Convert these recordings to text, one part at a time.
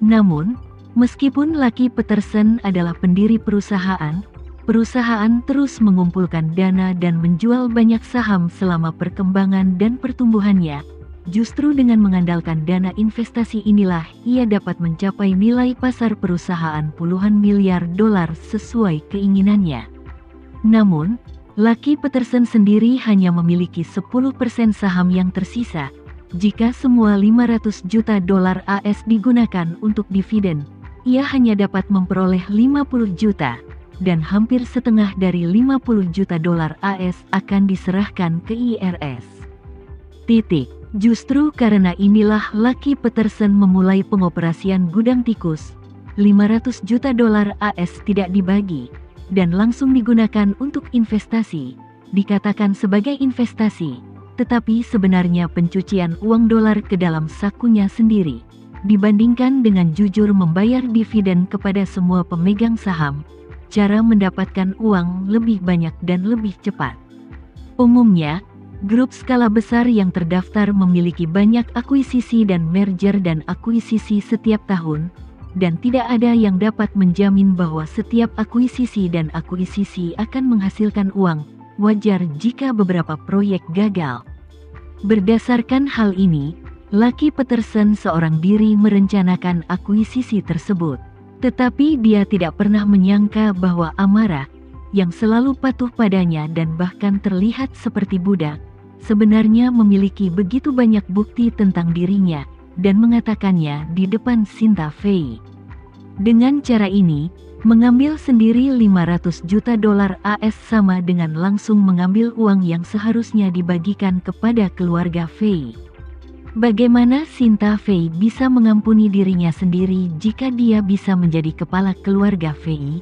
Namun, meskipun Lucky Peterson adalah pendiri perusahaan terus mengumpulkan dana dan menjual banyak saham selama perkembangan dan pertumbuhannya. Justru dengan mengandalkan dana investasi inilah ia dapat mencapai nilai pasar perusahaan puluhan miliar dolar sesuai keinginannya. Namun, Lucky Peterson sendiri hanya memiliki 10% saham yang tersisa. Jika semua 500 juta dolar AS digunakan untuk dividen, ia hanya dapat memperoleh 50 juta, dan hampir setengah dari 50 juta dolar AS akan diserahkan ke IRS. Justru karena inilah Lucky Peterson memulai pengoperasian gudang tikus. 500 juta dolar AS tidak dibagi, dan langsung digunakan untuk investasi. Dikatakan sebagai investasi, tetapi sebenarnya pencucian uang dolar ke dalam sakunya sendiri. Dibandingkan dengan jujur membayar dividen kepada semua pemegang saham, cara mendapatkan uang lebih banyak dan lebih cepat. Umumnya, grup skala besar yang terdaftar memiliki banyak akuisisi dan merger dan akuisisi setiap tahun, dan tidak ada yang dapat menjamin bahwa setiap akuisisi dan akuisisi akan menghasilkan uang. Wajar jika beberapa proyek gagal. Berdasarkan hal ini, Lucky Peterson seorang diri merencanakan akuisisi tersebut. Tetapi dia tidak pernah menyangka bahwa Amara, yang selalu patuh padanya dan bahkan terlihat seperti budak, sebenarnya memiliki begitu banyak bukti tentang dirinya, dan mengatakannya di depan Sinta Fei. Dengan cara ini, mengambil sendiri 500 juta dolar AS sama dengan langsung mengambil uang yang seharusnya dibagikan kepada keluarga Fei. Bagaimana Sinta Fei bisa mengampuni dirinya sendiri jika dia bisa menjadi kepala keluarga Fei?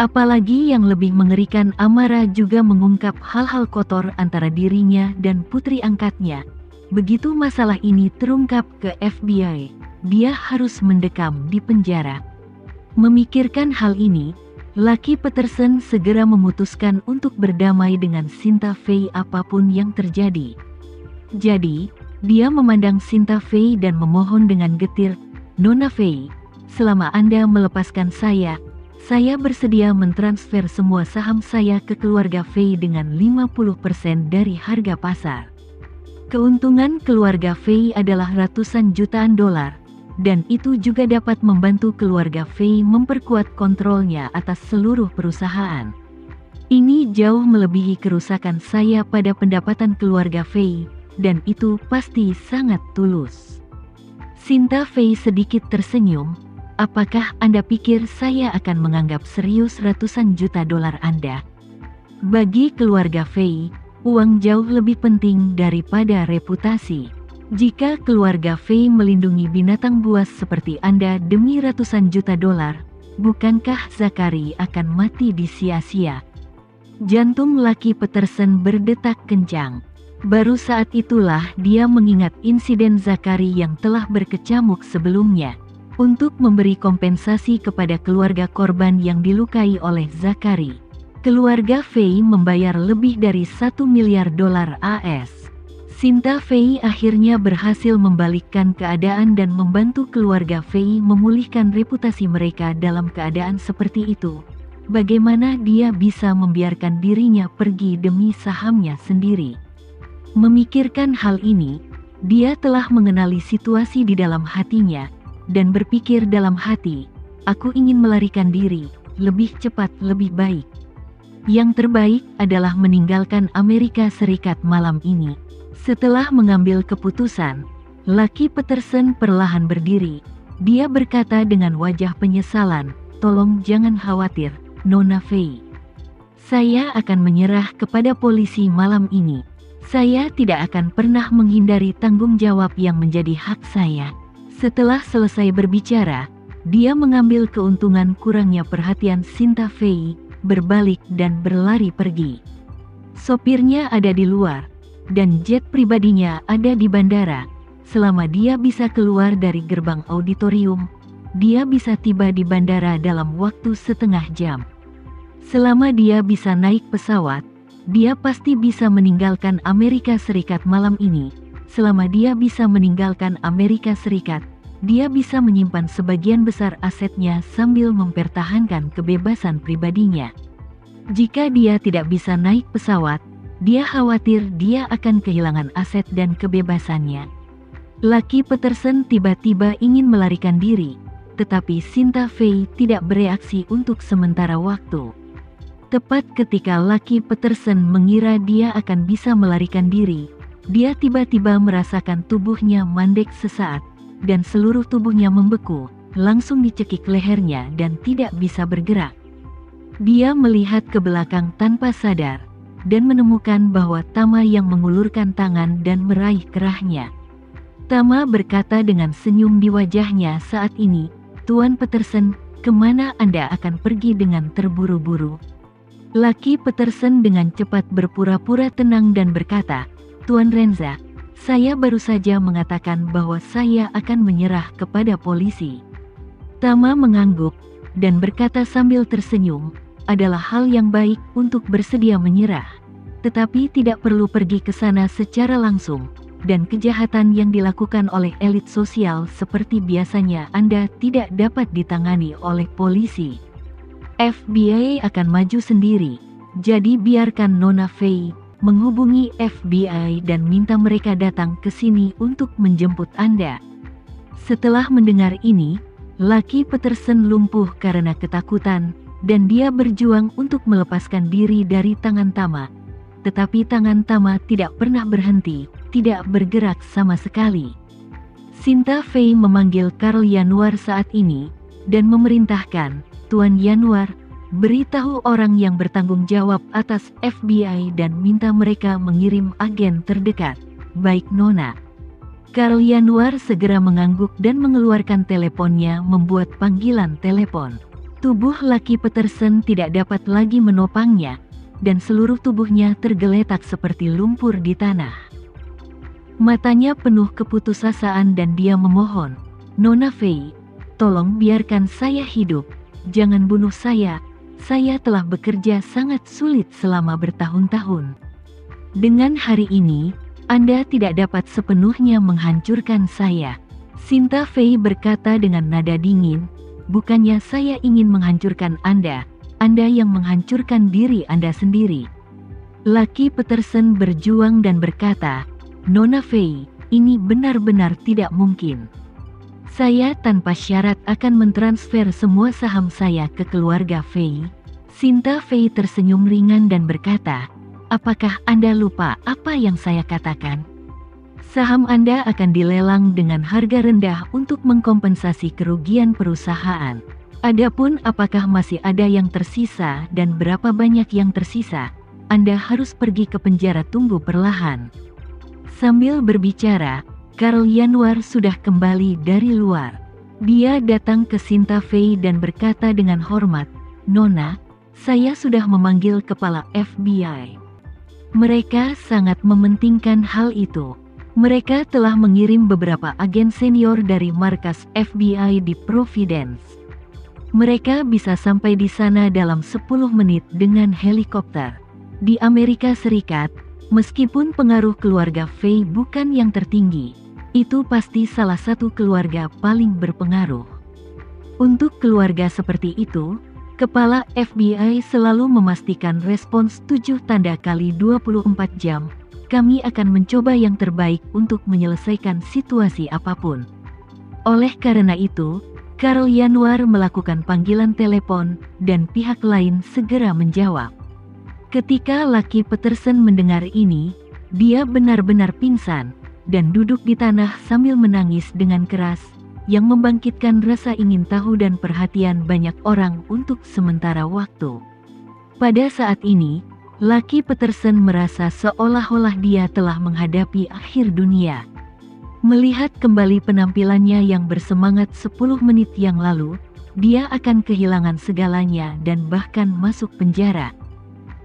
Apalagi yang lebih mengerikan, Amara juga mengungkap hal-hal kotor antara dirinya dan putri angkatnya. Begitu masalah ini terungkap ke FBI, dia harus mendekam di penjara. Memikirkan hal ini, Lucky Peterson segera memutuskan untuk berdamai dengan Sinta Fei apapun yang terjadi. Jadi, dia memandang Sinta Fei dan memohon dengan getir, "Nona Fei, selama Anda melepaskan saya bersedia mentransfer semua saham saya ke keluarga Fei dengan 50% dari harga pasar." Keuntungan keluarga Fei adalah ratusan jutaan dolar, dan itu juga dapat membantu keluarga Fei memperkuat kontrolnya atas seluruh perusahaan. Ini jauh melebihi kerusakan saya pada pendapatan keluarga Fei, dan itu pasti sangat tulus. Sinta Fei sedikit tersenyum. "Apakah Anda pikir saya akan menganggap serius ratusan juta dolar Anda? Bagi keluarga Fei, uang jauh lebih penting daripada reputasi. Jika keluarga Fei melindungi binatang buas seperti Anda demi ratusan juta dolar, bukankah Zakari akan mati di sia-sia?" Jantung Lucky Peterson berdetak kencang. Baru saat itulah dia mengingat insiden Zakari yang telah berkecamuk sebelumnya. Untuk memberi kompensasi kepada keluarga korban yang dilukai oleh Zakari, keluarga Fei membayar lebih dari 1 miliar dolar AS. Sinta Fei akhirnya berhasil membalikkan keadaan dan membantu keluarga Fei memulihkan reputasi mereka. Dalam keadaan seperti itu, bagaimana dia bisa membiarkan dirinya pergi demi sahamnya sendiri? Memikirkan hal ini, dia telah mengenali situasi di dalam hatinya, dan berpikir dalam hati, "Aku ingin melarikan diri, lebih cepat lebih baik. Yang terbaik adalah meninggalkan Amerika Serikat malam ini." Setelah mengambil keputusan, Lucky Peterson perlahan berdiri. Dia berkata dengan wajah penyesalan, "Tolong jangan khawatir, Nona Fei. Saya akan menyerah kepada polisi malam ini. Saya tidak akan pernah menghindari tanggung jawab yang menjadi hak saya." Setelah selesai berbicara, dia mengambil keuntungan kurangnya perhatian Sinta Fei, berbalik dan berlari pergi. Sopirnya ada di luar, dan jet pribadinya ada di bandara. Selama dia bisa keluar dari gerbang auditorium, dia bisa tiba di bandara dalam waktu setengah jam. Selama dia bisa naik pesawat, dia pasti bisa meninggalkan Amerika Serikat malam ini. Selama dia bisa meninggalkan Amerika Serikat, dia bisa menyimpan sebagian besar asetnya sambil mempertahankan kebebasan pribadinya. Jika dia tidak bisa naik pesawat, dia khawatir dia akan kehilangan aset dan kebebasannya. Lucky Peterson tiba-tiba ingin melarikan diri, tetapi Sinta Fei tidak bereaksi untuk sementara waktu. Tepat ketika Lucky Peterson mengira dia akan bisa melarikan diri, dia tiba-tiba merasakan tubuhnya mandek sesaat, dan seluruh tubuhnya membeku, langsung dicekik lehernya dan tidak bisa bergerak. Dia melihat ke belakang tanpa sadar, dan menemukan bahwa Tama yang mengulurkan tangan dan meraih kerahnya. Tama berkata dengan senyum di wajahnya saat ini, "Tuan Peterson, kemana Anda akan pergi dengan terburu-buru?" Lucky Peterson dengan cepat berpura-pura tenang dan berkata, "Tuan Renza, saya baru saja mengatakan bahwa saya akan menyerah kepada polisi." Tama mengangguk, dan berkata sambil tersenyum, "Adalah hal yang baik untuk bersedia menyerah. Tetapi tidak perlu pergi ke sana secara langsung, dan kejahatan yang dilakukan oleh elit sosial seperti biasanya Anda tidak dapat ditangani oleh polisi. FBI akan maju sendiri, jadi biarkan Nona Fei menghubungi FBI dan minta mereka datang ke sini untuk menjemput Anda." Setelah mendengar ini, Lucky Peterson lumpuh karena ketakutan, dan dia berjuang untuk melepaskan diri dari tangan Tama. Tetapi tangan Tama tidak pernah berhenti, tidak bergerak sama sekali. Sinta Fei memanggil Karl Yanuar saat ini, dan memerintahkan, "Tuan Yanuar, beritahu orang yang bertanggung jawab atas FBI dan minta mereka mengirim agen terdekat." "Baik Nona." Karl Yanuar segera mengangguk dan mengeluarkan teleponnya membuat panggilan telepon. Tubuh Lucky Peterson tidak dapat lagi menopangnya, dan seluruh tubuhnya tergeletak seperti lumpur di tanah. Matanya penuh keputusasaan dan dia memohon, "Nona Fei, tolong biarkan saya hidup, jangan bunuh saya telah bekerja sangat sulit selama bertahun-tahun. Dengan hari ini, Anda tidak dapat sepenuhnya menghancurkan saya." Sinta Fei berkata dengan nada dingin, "Bukannya saya ingin menghancurkan Anda yang menghancurkan diri Anda sendiri." Lucky Peterson berjuang dan berkata, "Nona Fei, ini benar-benar tidak mungkin. Saya tanpa syarat akan mentransfer semua saham saya ke keluarga Fei." Sinta Fei tersenyum ringan dan berkata, "Apakah Anda lupa apa yang saya katakan? Saham Anda akan dilelang dengan harga rendah untuk mengkompensasi kerugian perusahaan. Adapun apakah masih ada yang tersisa dan berapa banyak yang tersisa, Anda harus pergi ke penjara tunggu perlahan." Sambil berbicara, Karl Yanuar sudah kembali dari luar. Dia datang ke Sinta Fei dan berkata dengan hormat, "Nona, saya sudah memanggil kepala FBI. Mereka sangat mementingkan hal itu. Mereka telah mengirim beberapa agen senior dari markas FBI di Providence. Mereka bisa sampai di sana dalam 10 menit dengan helikopter. Di Amerika Serikat, meskipun pengaruh keluarga Fei bukan yang tertinggi, itu pasti salah satu keluarga paling berpengaruh. Untuk keluarga seperti itu, kepala FBI selalu memastikan respons 7x24 jam. Kami akan mencoba yang terbaik untuk menyelesaikan situasi apapun." Oleh karena itu, Karl Yanuar melakukan panggilan telepon, dan pihak lain segera menjawab. Ketika Lucky Peterson mendengar ini, dia benar-benar pingsan, dan duduk di tanah sambil menangis dengan keras, yang membangkitkan rasa ingin tahu dan perhatian banyak orang untuk sementara waktu. Pada saat ini, Lucky Peterson merasa seolah-olah dia telah menghadapi akhir dunia. Melihat kembali penampilannya yang bersemangat 10 menit yang lalu, dia akan kehilangan segalanya dan bahkan masuk penjara.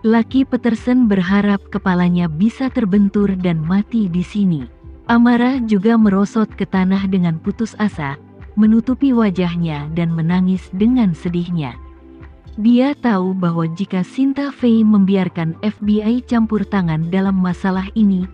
Lucky Peterson berharap kepalanya bisa terbentur dan mati di sini. Amarah juga merosot ke tanah dengan putus asa, menutupi wajahnya dan menangis dengan sedihnya. Dia tahu bahwa jika Sinta Fei membiarkan FBI campur tangan dalam masalah ini,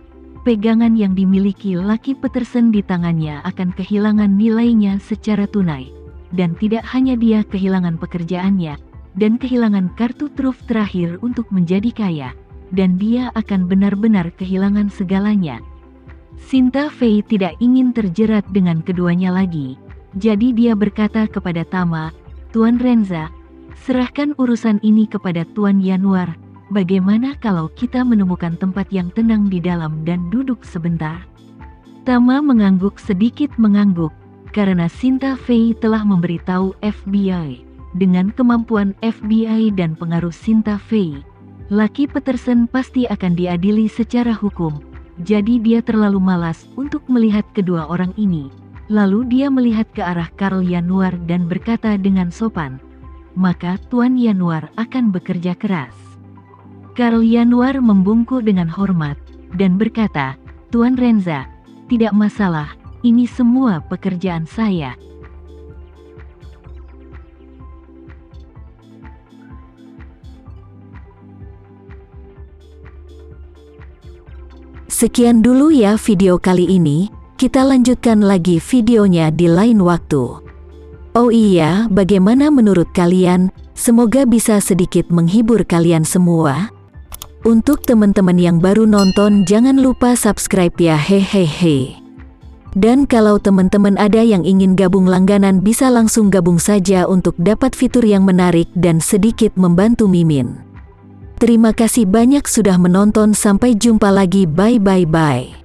pegangan yang dimiliki Lucky Peterson di tangannya akan kehilangan nilainya secara tunai. Dan tidak hanya dia kehilangan pekerjaannya, dan kehilangan kartu truf terakhir untuk menjadi kaya, dan dia akan benar-benar kehilangan segalanya. Sinta Fei tidak ingin terjerat dengan keduanya lagi, jadi dia berkata kepada Tama, "Tuan Renza, serahkan urusan ini kepada Tuan Yanuar. Bagaimana kalau kita menemukan tempat yang tenang di dalam dan duduk sebentar?" Tama mengangguk sedikit mengangguk, karena Sinta Fei telah memberitahu FBI. Dengan kemampuan FBI dan pengaruh Sinta Fei, Lucky Peterson pasti akan diadili secara hukum. Jadi dia terlalu malas untuk melihat kedua orang ini. Lalu dia melihat ke arah Karl Yanuar dan berkata dengan sopan, "Maka Tuan Yanuar akan bekerja keras." Karl Yanuar membungkuk dengan hormat, dan berkata, "Tuan Renza, tidak masalah, ini semua pekerjaan saya." Sekian dulu ya video kali ini, kita lanjutkan lagi videonya di lain waktu. Oh iya, bagaimana menurut kalian? Semoga bisa sedikit menghibur kalian semua. Untuk teman-teman yang baru nonton, jangan lupa subscribe ya, hehehe. Dan kalau teman-teman ada yang ingin gabung langganan, bisa langsung gabung saja untuk dapat fitur yang menarik dan sedikit membantu Mimin. Terima kasih banyak sudah menonton, sampai jumpa lagi, bye bye bye.